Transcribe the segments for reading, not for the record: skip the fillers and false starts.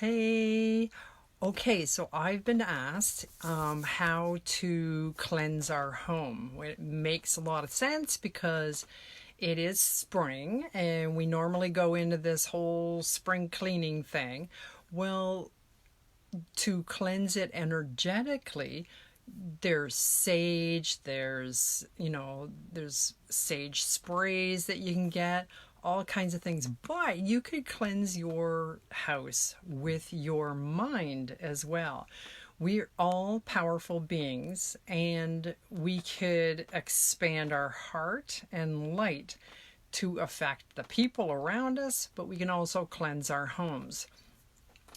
Hey, okay, so I've been asked how to cleanse our home. It makes a lot of sense because it is spring and we normally go into this whole spring cleaning thing. Well, to cleanse it energetically, there's sage, there's sage sprays that you can get, all kinds of things. But you could cleanse your house with your mind as well. We're all powerful beings, and we could expand our heart and light to affect the people around us, but we can also cleanse our homes.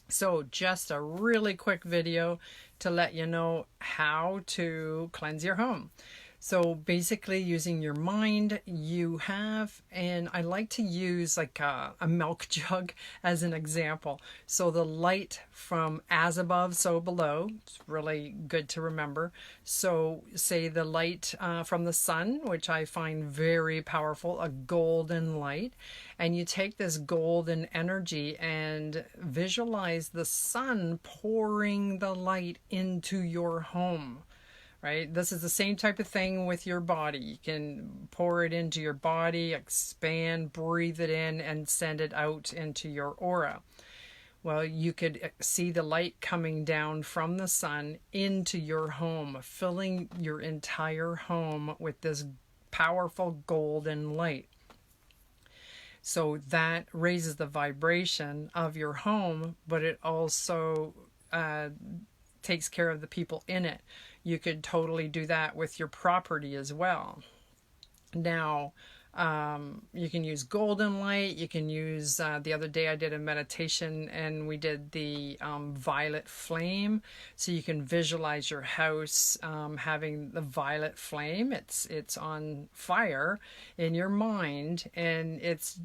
So just a really quick video to let you know how to cleanse your home. So basically using your mind, and I like to use like a milk jug as an example. So the light from as above, so below, it's really good to remember. So say the light from the sun, which I find very powerful, a golden light. And you take this golden energy and visualize the sun pouring the light into your home. Right? This is the same type of thing with your body. You can pour it into your body, expand, breathe it in, and send it out into your aura. Well, you could see the light coming down from the sun into your home, filling your entire home with this powerful golden light. So that raises the vibration of your home, but it also takes care of the people in it. You could totally do that with your property as well. Now, you can use golden light. You can use, the other day I did a meditation and we did the violet flame. So you can visualize your house having the violet flame. It's on fire in your mind, and it's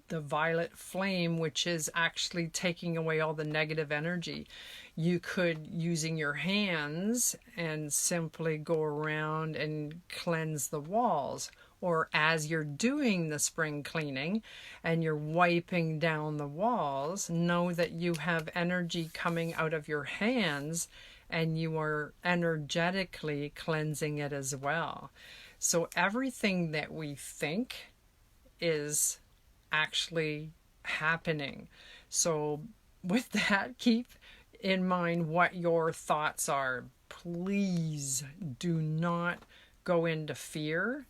the violet flame which is actually taking away all the negative energy. You could, using your hands, and simply go around and cleanse the walls. Or as you're doing the spring cleaning and you're wiping down the walls, know that you have energy coming out of your hands and you are energetically cleansing it as well. So everything that we think is actually happening. So with that, keep in mind what your thoughts are. Please do not go into fear.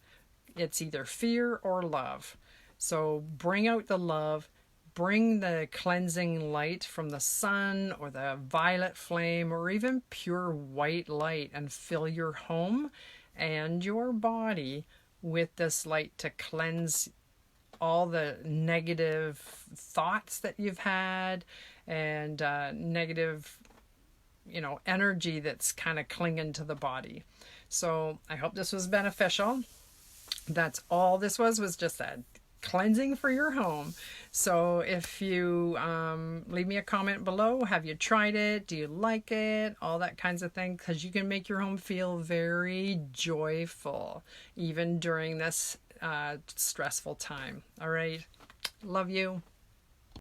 It's either fear or love. So bring out the love, bring the cleansing light from the sun or the violet flame or even pure white light, and fill your home and your body with this light to cleanse all the negative thoughts that you've had and negative energy that's kind of clinging to the body. So I hope this was beneficial. That's all this was just a cleansing for your home. So if you leave me a comment below, have you tried it? Do you like it? All that kinds of things, because you can make your home feel very joyful even during this stressful time. All right. Love you.